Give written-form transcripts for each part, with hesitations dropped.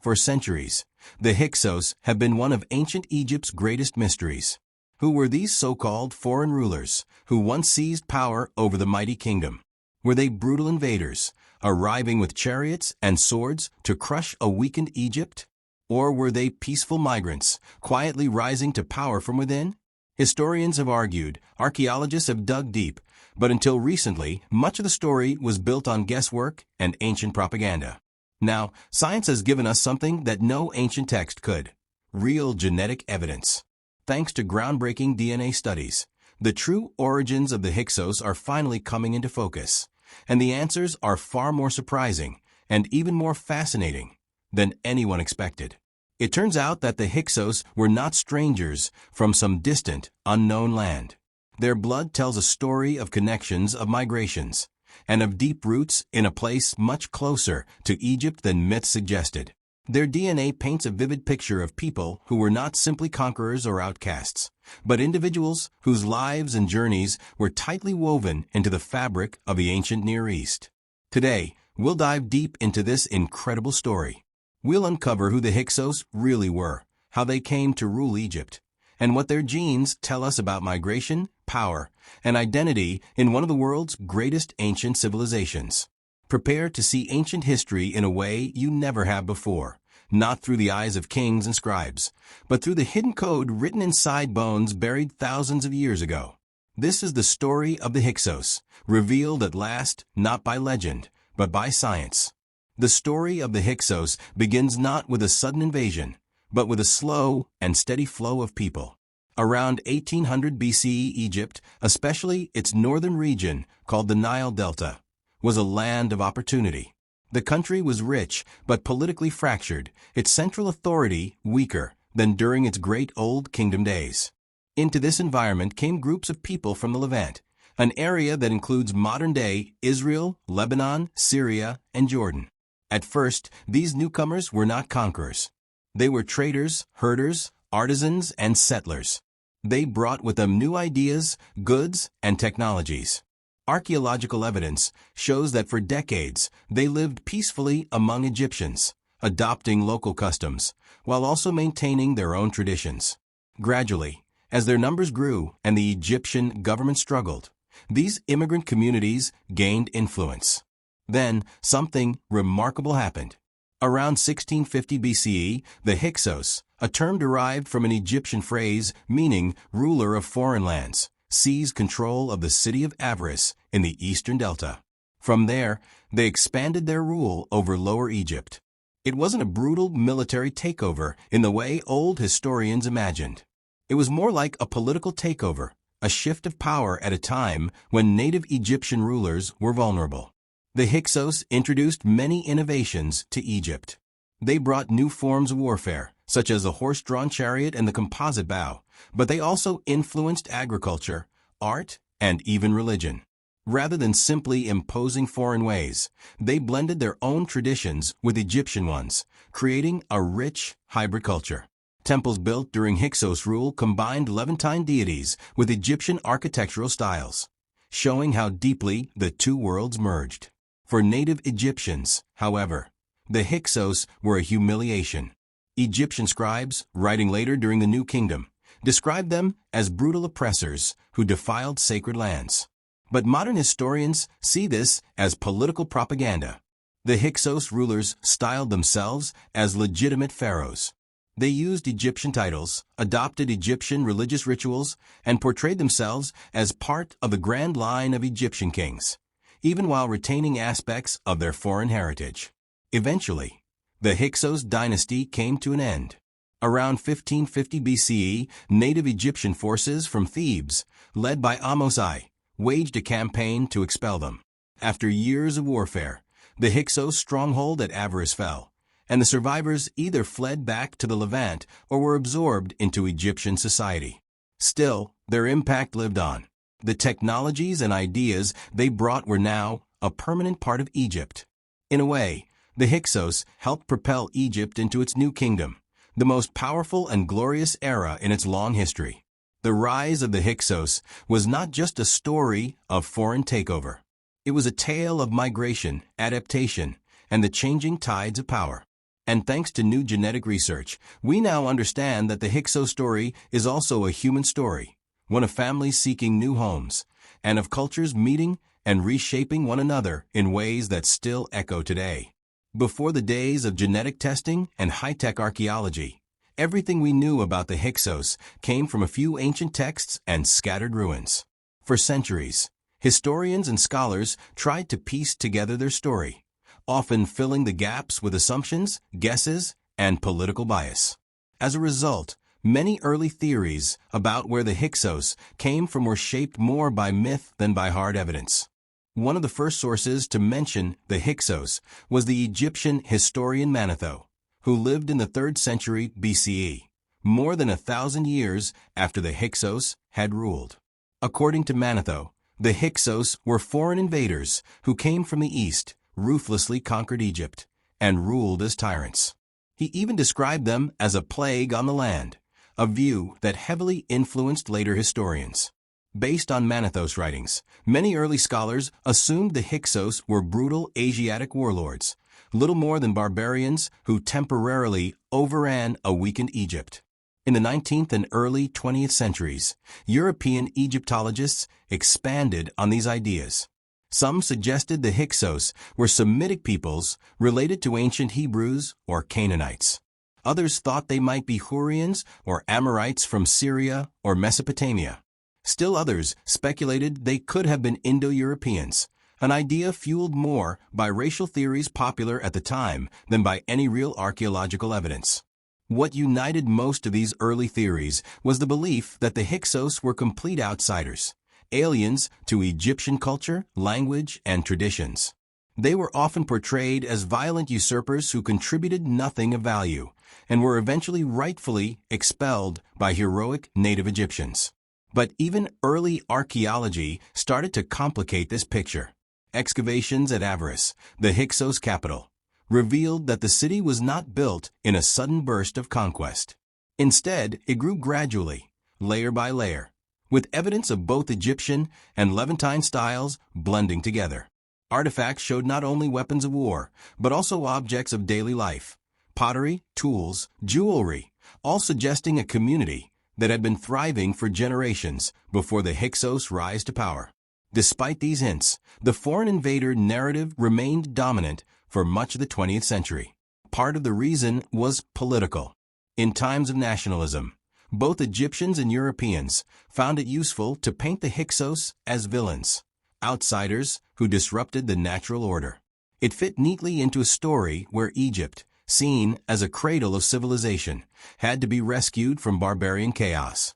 For centuries, the Hyksos have been one of ancient Egypt's greatest mysteries. Who were these so-called foreign rulers who once seized power over the mighty kingdom? Were they brutal invaders, arriving with chariots and swords to crush a weakened Egypt? Or were they peaceful migrants, quietly rising to power from within? Historians have argued, archaeologists have dug deep, but until recently, much of the story was built on guesswork and ancient propaganda. Now, science has given us something that no ancient text could: real genetic evidence. Thanks to groundbreaking DNA studies, the true origins of the Hyksos are finally coming into focus, and the answers are far more surprising and even more fascinating than anyone expected. It turns out that the Hyksos were not strangers from some distant, unknown land. Their blood tells a story of connections, of migrations, and of deep roots in a place much closer to Egypt than myths suggested. Their DNA paints a vivid picture of people who were not simply conquerors or outcasts, but individuals whose lives and journeys were tightly woven into the fabric of the ancient Near East. Today, we'll dive deep into this incredible story. We'll uncover who the Hyksos really were, how they came to rule Egypt, and what their genes tell us about migration, power, and identity in one of the world's greatest ancient civilizations. Prepare to see ancient history in a way you never have before, not through the eyes of kings and scribes, but through the hidden code written inside bones buried thousands of years ago. This is the story of the Hyksos, revealed at last not by legend, but by science. The story of the Hyksos begins not with a sudden invasion, but with a slow and steady flow of people. Around 1800 BCE, Egypt, especially its northern region called the Nile Delta, was a land of opportunity. The country was rich but politically fractured, its central authority weaker than during its great Old Kingdom days. Into this environment came groups of people from the Levant, an area that includes modern-day Israel, Lebanon, Syria, and Jordan. At first, these newcomers were not conquerors. They were traders, herders, artisans, and settlers. They brought with them new ideas, goods, and technologies. Archaeological evidence shows that for decades they lived peacefully among Egyptians, adopting local customs, while also maintaining their own traditions. Gradually, as their numbers grew and the Egyptian government struggled, these immigrant communities gained influence. Then, something remarkable happened. Around 1650 BCE, the Hyksos, a term derived from an Egyptian phrase meaning ruler of foreign lands, seized control of the city of Avaris in the eastern delta. From there, they expanded their rule over Lower Egypt. It wasn't a brutal military takeover in the way old historians imagined. It was more like a political takeover, a shift of power at a time when native Egyptian rulers were vulnerable. The Hyksos introduced many innovations to Egypt. They brought new forms of warfare, such as the horse-drawn chariot and the composite bow, but they also influenced agriculture, art, and even religion. Rather than simply imposing foreign ways, they blended their own traditions with Egyptian ones, creating a rich hybrid culture. Temples built during Hyksos rule combined Levantine deities with Egyptian architectural styles, showing how deeply the two worlds merged. For native Egyptians, however, the Hyksos were a humiliation. Egyptian scribes, writing later during the New Kingdom, described them as brutal oppressors who defiled sacred lands. But modern historians see this as political propaganda. The Hyksos rulers styled themselves as legitimate pharaohs. They used Egyptian titles, adopted Egyptian religious rituals, and portrayed themselves as part of the grand line of Egyptian kings, even while retaining aspects of their foreign heritage. Eventually, the Hyksos dynasty came to an end. Around 1550 BCE, native Egyptian forces from Thebes, led by Ahmose I, waged a campaign to expel them. After years of warfare, the Hyksos stronghold at Avaris fell, and the survivors either fled back to the Levant or were absorbed into Egyptian society. Still, their impact lived on. The technologies and ideas they brought were now a permanent part of Egypt. In a way, the Hyksos helped propel Egypt into its new kingdom, the most powerful and glorious era in its long history. The rise of the Hyksos was not just a story of foreign takeover. It was a tale of migration, adaptation, and the changing tides of power. And thanks to new genetic research, we now understand that the Hyksos story is also a human story, one of families seeking new homes, and of cultures meeting and reshaping one another in ways that still echo today. Before the days of genetic testing and high-tech archaeology, everything we knew about the Hyksos came from a few ancient texts and scattered ruins. For centuries, historians and scholars tried to piece together their story, often filling the gaps with assumptions, guesses, and political bias. As a result, many early theories about where the Hyksos came from were shaped more by myth than by hard evidence. One of the first sources to mention the Hyksos was the Egyptian historian Manetho, who lived in the 3rd century BCE, more than 1,000 years after the Hyksos had ruled. According to Manetho, the Hyksos were foreign invaders who came from the east, ruthlessly conquered Egypt, and ruled as tyrants. He even described them as a plague on the land, a view that heavily influenced later historians. Based on Manetho's writings, many early scholars assumed the Hyksos were brutal Asiatic warlords, little more than barbarians who temporarily overran a weakened Egypt. In the 19th and early 20th centuries, European Egyptologists expanded on these ideas. Some suggested the Hyksos were Semitic peoples related to ancient Hebrews or Canaanites. Others thought they might be Hurrians or Amorites from Syria or Mesopotamia. Still others speculated they could have been Indo-Europeans, an idea fueled more by racial theories popular at the time than by any real archaeological evidence. What united most of these early theories was the belief that the Hyksos were complete outsiders, aliens to Egyptian culture, language, and traditions. They were often portrayed as violent usurpers who contributed nothing of value and were eventually rightfully expelled by heroic native Egyptians. But even early archaeology started to complicate this picture. Excavations at Avaris, the Hyksos capital, revealed that the city was not built in a sudden burst of conquest. Instead, it grew gradually, layer by layer, with evidence of both Egyptian and Levantine styles blending together. Artifacts showed not only weapons of war, but also objects of daily life, pottery, tools, jewelry, all suggesting a community that had been thriving for generations before the Hyksos rise to power. Despite these hints, the foreign invader narrative remained dominant for much of the 20th century. Part of the reason was political. In times of nationalism, both Egyptians and Europeans found it useful to paint the Hyksos as villains, outsiders who disrupted the natural order. It fit neatly into a story where Egypt, seen as a cradle of civilization, had to be rescued from barbarian chaos.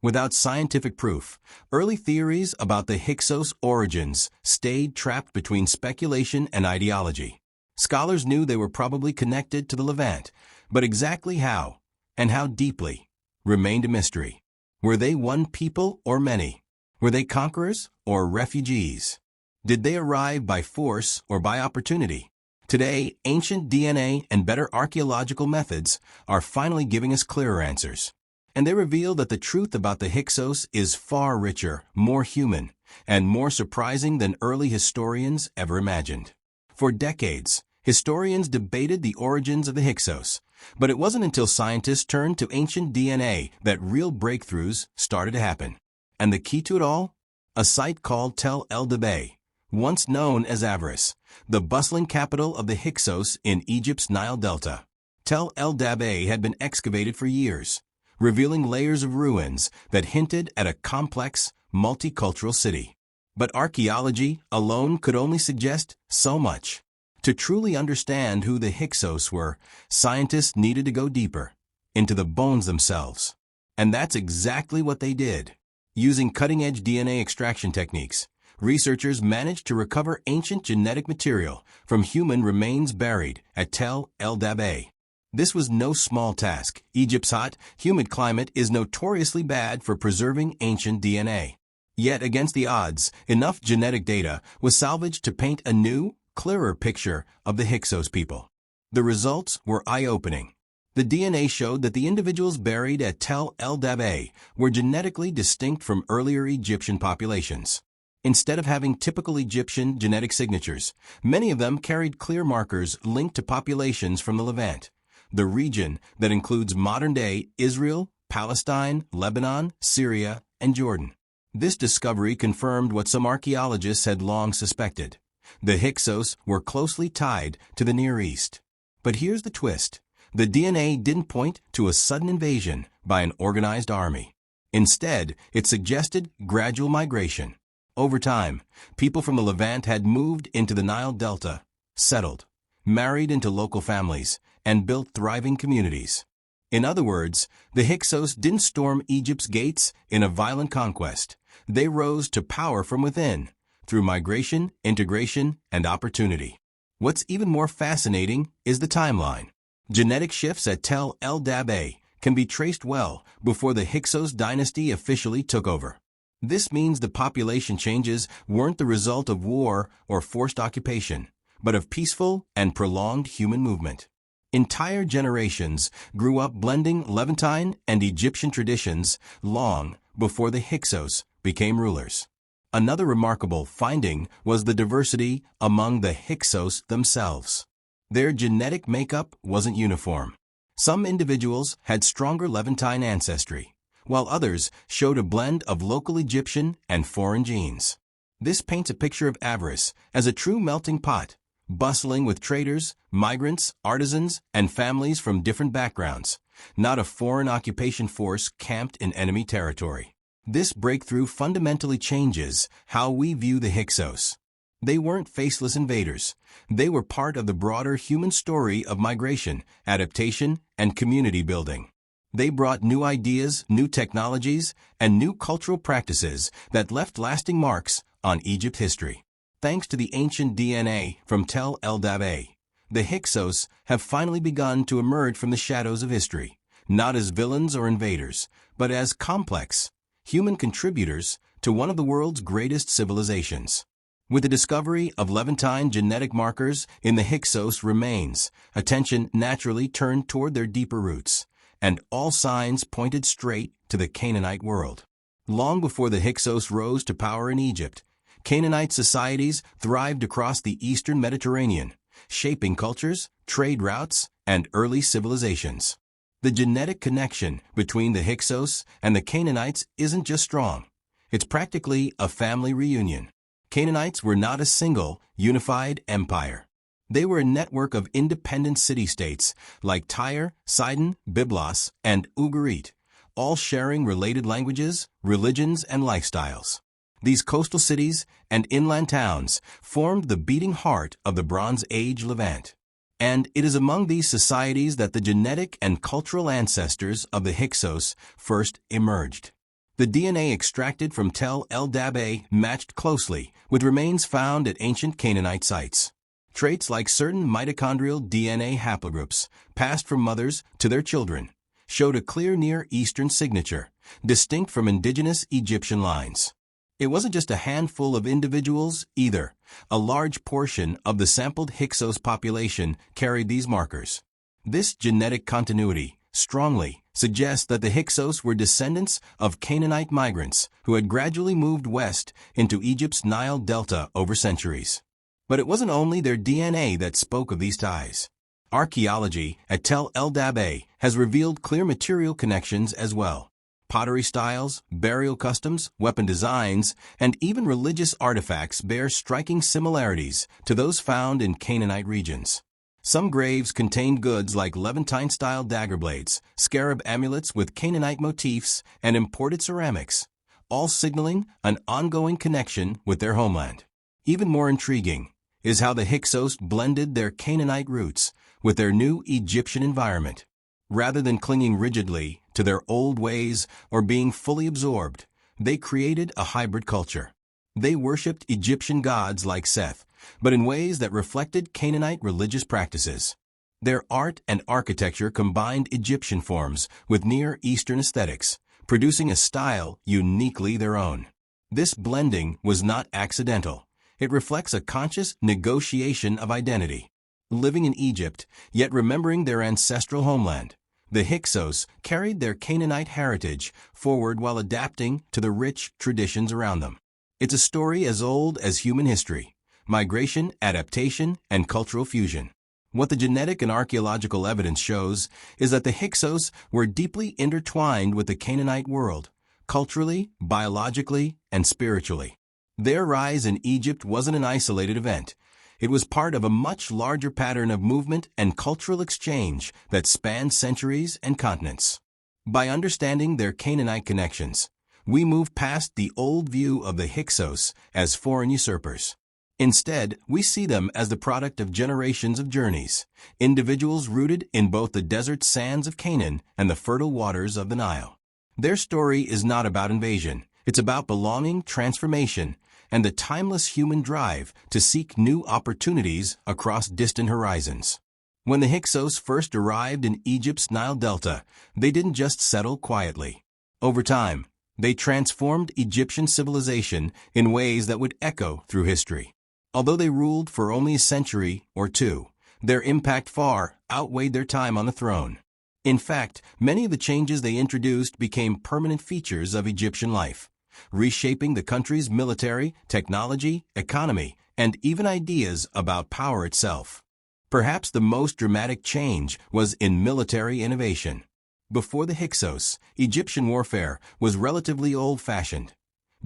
Without scientific proof, early theories about the Hyksos' origins stayed trapped between speculation and ideology. Scholars knew they were probably connected to the Levant, but exactly how, and how deeply, remained a mystery. Were they one people or many? Were they conquerors or refugees? Did they arrive by force or by opportunity? Today, ancient DNA and better archaeological methods are finally giving us clearer answers. And they reveal that the truth about the Hyksos is far richer, more human, and more surprising than early historians ever imagined. For decades, historians debated the origins of the Hyksos, but it wasn't until scientists turned to ancient DNA that real breakthroughs started to happen. And the key to it all? A site called Tel el-Dabei, once known as Avaris, the bustling capital of the Hyksos in Egypt's Nile Delta. Tel el-Dabei had been excavated for years, revealing layers of ruins that hinted at a complex, multicultural city. But archaeology alone could only suggest so much. To truly understand who the Hyksos were, scientists needed to go deeper, into the bones themselves. And that's exactly what they did. Using cutting-edge DNA extraction techniques, researchers managed to recover ancient genetic material from human remains buried at Tel el-Dabei. This was no small task. Egypt's hot, humid climate is notoriously bad for preserving ancient DNA. Yet, against the odds, enough genetic data was salvaged to paint a new, clearer picture of the Hyksos people. The results were eye-opening. The DNA showed that the individuals buried at Tel el-Dabei were genetically distinct from earlier Egyptian populations. Instead of having typical Egyptian genetic signatures, many of them carried clear markers linked to populations from the Levant, the region that includes modern-day Israel, Palestine, Lebanon, Syria, and Jordan. This discovery confirmed what some archaeologists had long suspected. The Hyksos were closely tied to the Near East. But here's the twist. The DNA didn't point to a sudden invasion by an organized army. Instead, it suggested gradual migration. Over time, people from the Levant had moved into the Nile Delta, settled, married into local families, and built thriving communities. In other words, the Hyksos didn't storm Egypt's gates in a violent conquest. They rose to power from within, through migration, integration, and opportunity. What's even more fascinating is the timeline. Genetic shifts at Tel el-Dab'a can be traced well before the Hyksos dynasty officially took over. This means the population changes weren't the result of war or forced occupation, but of peaceful and prolonged human movement. Entire generations grew up blending Levantine and Egyptian traditions long before the Hyksos became rulers. Another remarkable finding was the diversity among the Hyksos themselves. Their genetic makeup wasn't uniform. Some individuals had stronger Levantine ancestry, while others showed a blend of local Egyptian and foreign genes. This paints a picture of avarice as a true melting pot, bustling with traders, migrants, artisans, and families from different backgrounds, not a foreign occupation force camped in enemy territory. This breakthrough fundamentally changes how we view the Hyksos. They weren't faceless invaders. They were part of the broader human story of migration, adaptation, and community building. They brought new ideas, new technologies, and new cultural practices that left lasting marks on Egypt's history. Thanks to the ancient DNA from Tel el-Dab'a, the Hyksos have finally begun to emerge from the shadows of history, not as villains or invaders, but as complex, human contributors to one of the world's greatest civilizations. With the discovery of Levantine genetic markers in the Hyksos remains, attention naturally turned toward their deeper roots, and all signs pointed straight to the Canaanite world. Long before the Hyksos rose to power in Egypt, Canaanite societies thrived across the eastern Mediterranean, shaping cultures, trade routes, and early civilizations. The genetic connection between the Hyksos and the Canaanites isn't just strong. It's practically a family reunion. Canaanites were not a single, unified empire. They were a network of independent city-states like Tyre, Sidon, Byblos, and Ugarit, all sharing related languages, religions, and lifestyles. These coastal cities and inland towns formed the beating heart of the Bronze Age Levant. And it is among these societies that the genetic and cultural ancestors of the Hyksos first emerged. The DNA extracted from Tel el-Dab'a matched closely with remains found at ancient Canaanite sites. Traits like certain mitochondrial DNA haplogroups, passed from mothers to their children, showed a clear Near Eastern signature, distinct from indigenous Egyptian lines. It wasn't just a handful of individuals either. A large portion of the sampled Hyksos population carried these markers. This genetic continuity strongly suggests that the Hyksos were descendants of Canaanite migrants who had gradually moved west into Egypt's Nile Delta over centuries. But it wasn't only their DNA that spoke of these ties. Archaeology at Tel el-Dab'a has revealed clear material connections as well. Pottery styles, burial customs, weapon designs, and even religious artifacts bear striking similarities to those found in Canaanite regions. Some graves contained goods like Levantine-style dagger blades, scarab amulets with Canaanite motifs, and imported ceramics, all signaling an ongoing connection with their homeland. Even more intriguing is how the Hyksos blended their Canaanite roots with their new Egyptian environment. Rather than clinging rigidly to their old ways or being fully absorbed, they created a hybrid culture. They worshipped Egyptian gods like Seth, but in ways that reflected Canaanite religious practices. Their art and architecture combined Egyptian forms with Near Eastern aesthetics, producing a style uniquely their own. This blending was not accidental. It reflects a conscious negotiation of identity. Living in Egypt, yet remembering their ancestral homeland, the Hyksos carried their Canaanite heritage forward while adapting to the rich traditions around them. It's a story as old as human history: migration, adaptation, and cultural fusion. What the genetic and archaeological evidence shows is that the Hyksos were deeply intertwined with the Canaanite world, culturally, biologically, and spiritually. Their rise in Egypt wasn't an isolated event. It was part of a much larger pattern of movement and cultural exchange that spanned centuries and continents. By understanding their Canaanite connections, we move past the old view of the Hyksos as foreign usurpers. Instead, we see them as the product of generations of journeys, individuals rooted in both the desert sands of Canaan and the fertile waters of the Nile. Their story is not about invasion. It's about belonging, transformation, and the timeless human drive to seek new opportunities across distant horizons. When the Hyksos first arrived in Egypt's Nile Delta, they didn't just settle quietly. Over time, they transformed Egyptian civilization in ways that would echo through history. Although they ruled for only a century or two, their impact far outweighed their time on the throne. In fact, many of the changes they introduced became permanent features of Egyptian life, reshaping the country's military, technology, economy, and even ideas about power itself. Perhaps the most dramatic change was in military innovation. Before the Hyksos, Egyptian warfare was relatively old-fashioned.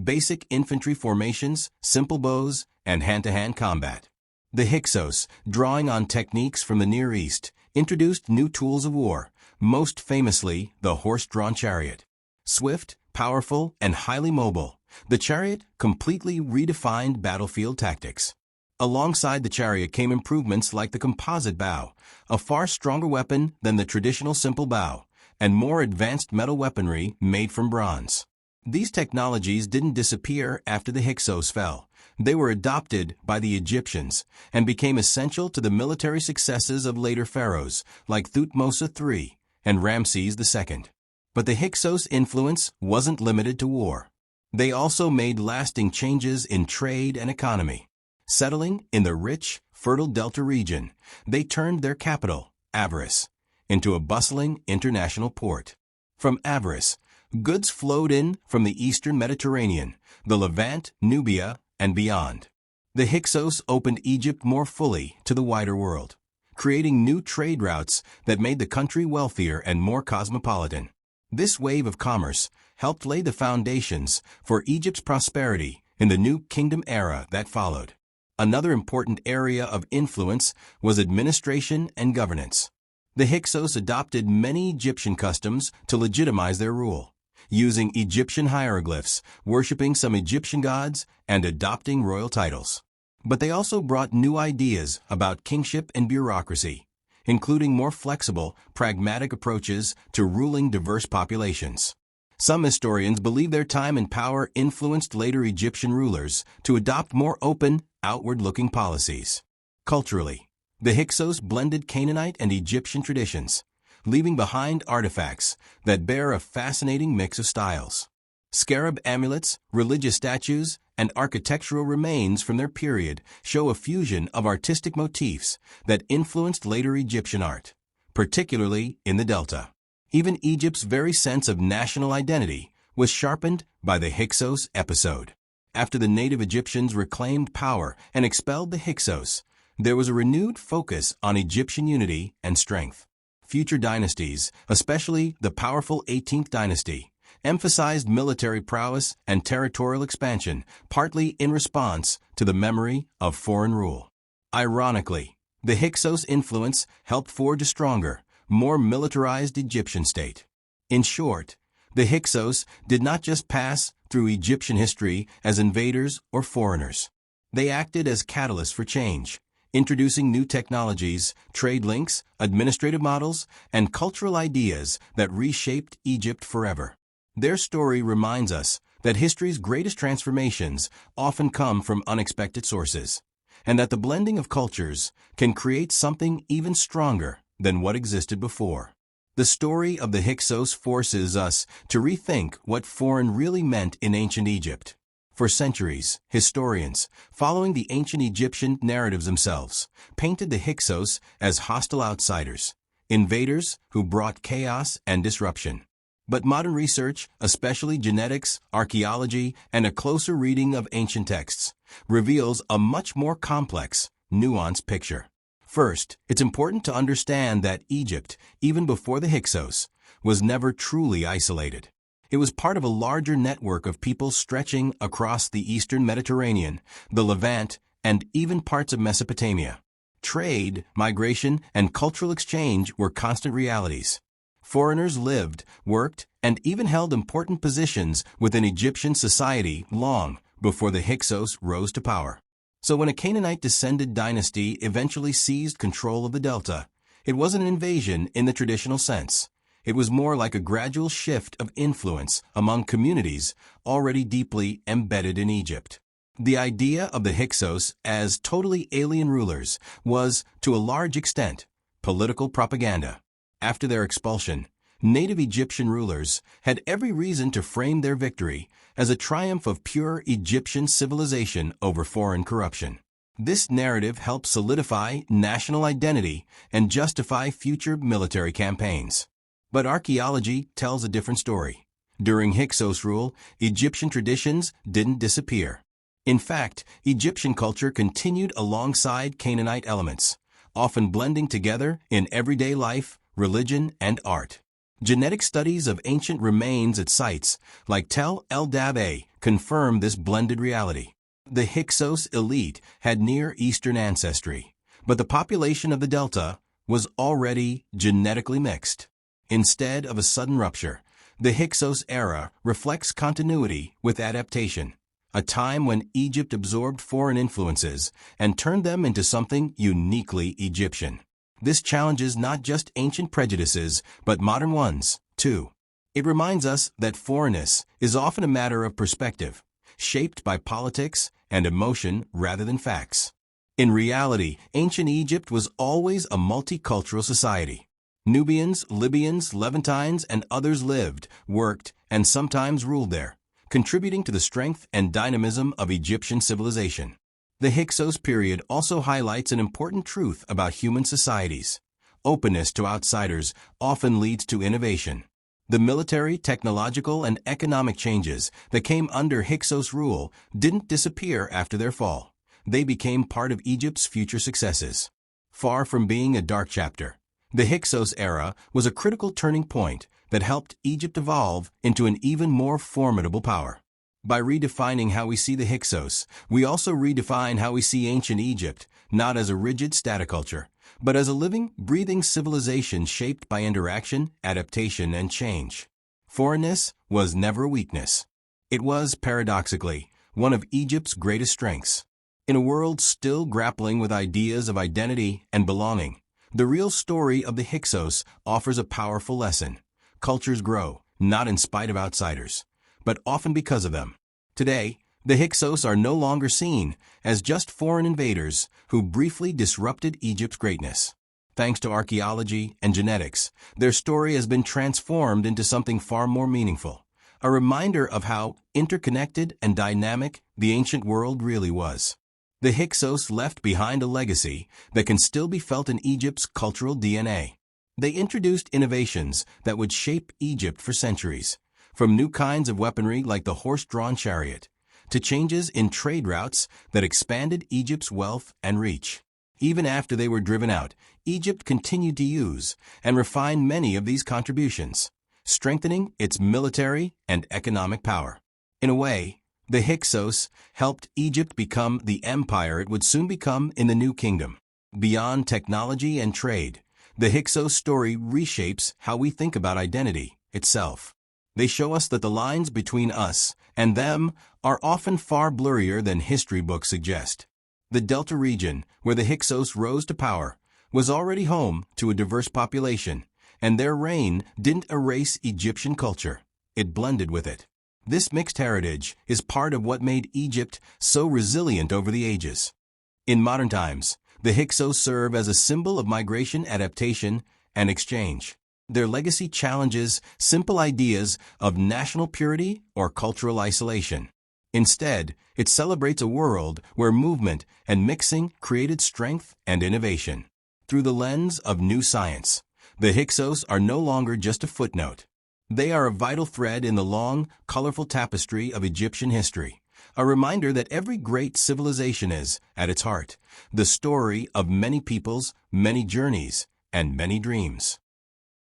Basic infantry formations, simple bows, and hand-to-hand combat. The Hyksos, drawing on techniques from the Near East, introduced new tools of war, most famously the horse-drawn chariot. Swift, powerful, and highly mobile, the chariot completely redefined battlefield tactics. Alongside the chariot came improvements like the composite bow, a far stronger weapon than the traditional simple bow, and more advanced metal weaponry made from bronze. These technologies didn't disappear after the Hyksos fell. They were adopted by the Egyptians and became essential to the military successes of later pharaohs like Thutmose III and Ramses II. But the Hyksos' influence wasn't limited to war. They also made lasting changes in trade and economy. Settling in the rich, fertile Delta region, they turned their capital, Avaris, into a bustling international port. From Avaris, goods flowed in from the eastern Mediterranean, the Levant, Nubia, and beyond. The Hyksos opened Egypt more fully to the wider world, creating new trade routes that made the country wealthier and more cosmopolitan. This wave of commerce helped lay the foundations for Egypt's prosperity in the New Kingdom era that followed. Another important area of influence was administration and governance. The Hyksos adopted many Egyptian customs to legitimize their rule, using Egyptian hieroglyphs, worshipping some Egyptian gods, and adopting royal titles. But they also brought new ideas about kingship and bureaucracy, including more flexible, pragmatic approaches to ruling diverse populations. Some historians believe their time in power influenced later Egyptian rulers to adopt more open, outward-looking policies. Culturally, the Hyksos blended Canaanite and Egyptian traditions, leaving behind artifacts that bear a fascinating mix of styles. Scarab amulets, religious statues, and architectural remains from their period show a fusion of artistic motifs that influenced later Egyptian art, particularly in the Delta. Even Egypt's very sense of national identity was sharpened by the Hyksos episode. After the native Egyptians reclaimed power and expelled the Hyksos, there was a renewed focus on Egyptian unity and strength. Future dynasties, especially the powerful 18th dynasty, emphasized military prowess and territorial expansion, partly in response to the memory of foreign rule. Ironically, the Hyksos' influence helped forge a stronger, more militarized Egyptian state. In short, the Hyksos did not just pass through Egyptian history as invaders or foreigners. They acted as catalysts for change, introducing new technologies, trade links, administrative models, and cultural ideas that reshaped Egypt forever. Their story reminds us that history's greatest transformations often come from unexpected sources, and that the blending of cultures can create something even stronger than what existed before. The story of the Hyksos forces us to rethink what foreign really meant in ancient Egypt. For centuries, historians, following the ancient Egyptian narratives themselves, painted the Hyksos as hostile outsiders, invaders who brought chaos and disruption. But modern research, especially genetics, archaeology, and a closer reading of ancient texts, reveals a much more complex, nuanced picture. First, it's important to understand that Egypt, even before the Hyksos, was never truly isolated. It was part of a larger network of people stretching across the eastern Mediterranean, the Levant, and even parts of Mesopotamia. Trade, migration, and cultural exchange were constant realities. Foreigners lived, worked, and even held important positions within Egyptian society long before the Hyksos rose to power. So when a Canaanite descended dynasty eventually seized control of the delta, it wasn't an invasion in the traditional sense. It was more like a gradual shift of influence among communities already deeply embedded in Egypt. The idea of the Hyksos as totally alien rulers was, to a large extent, political propaganda. After their expulsion, native Egyptian rulers had every reason to frame their victory as a triumph of pure Egyptian civilization over foreign corruption. This narrative helped solidify national identity and justify future military campaigns. But archaeology tells a different story. During Hyksos rule, Egyptian traditions didn't disappear. In fact, Egyptian culture continued alongside Canaanite elements, often blending together in everyday life, religion, and art. Genetic studies of ancient remains at sites like Tel el-Dab'a confirm this blended reality. The Hyksos elite had Near Eastern ancestry, but the population of the Delta was already genetically mixed. Instead of a sudden rupture, the Hyksos era reflects continuity with adaptation, a time when Egypt absorbed foreign influences and turned them into something uniquely Egyptian. This challenges not just ancient prejudices, but modern ones, too. It reminds us that foreignness is often a matter of perspective, shaped by politics and emotion rather than facts. In reality, ancient Egypt was always a multicultural society. Nubians, Libyans, Levantines, and others lived, worked, and sometimes ruled there, contributing to the strength and dynamism of Egyptian civilization. The Hyksos period also highlights an important truth about human societies. Openness to outsiders often leads to innovation. The military, technological, and economic changes that came under Hyksos rule didn't disappear after their fall. They became part of Egypt's future successes. Far from being a dark chapter, the Hyksos era was a critical turning point that helped Egypt evolve into an even more formidable power. By redefining how we see the Hyksos, we also redefine how we see ancient Egypt, not as a rigid staticulture, but as a living, breathing civilization shaped by interaction, adaptation, and change. Foreignness was never a weakness. It was, paradoxically, one of Egypt's greatest strengths. In a world still grappling with ideas of identity and belonging, the real story of the Hyksos offers a powerful lesson. Cultures grow, not in spite of outsiders, but often because of them. Today, the Hyksos are no longer seen as just foreign invaders who briefly disrupted Egypt's greatness. Thanks to archaeology and genetics, their story has been transformed into something far more meaningful, a reminder of how interconnected and dynamic the ancient world really was. The Hyksos left behind a legacy that can still be felt in Egypt's cultural DNA. They introduced innovations that would shape Egypt for centuries, from new kinds of weaponry like the horse-drawn chariot, to changes in trade routes that expanded Egypt's wealth and reach. Even after they were driven out, Egypt continued to use and refine many of these contributions, strengthening its military and economic power. In a way, the Hyksos helped Egypt become the empire it would soon become in the New Kingdom. Beyond technology and trade, the Hyksos story reshapes how we think about identity itself. They show us that the lines between us and them are often far blurrier than history books suggest. The Delta region, where the Hyksos rose to power, was already home to a diverse population, and their reign didn't erase Egyptian culture. It blended with it. This mixed heritage is part of what made Egypt so resilient over the ages. In modern times, the Hyksos serve as a symbol of migration, adaptation, and exchange. Their legacy challenges simple ideas of national purity or cultural isolation. Instead, it celebrates a world where movement and mixing created strength and innovation. Through the lens of new science, the Hyksos are no longer just a footnote. They are a vital thread in the long, colorful tapestry of Egyptian history, A reminder that every great civilization is, at its heart, the story of many peoples, many journeys, and many dreams.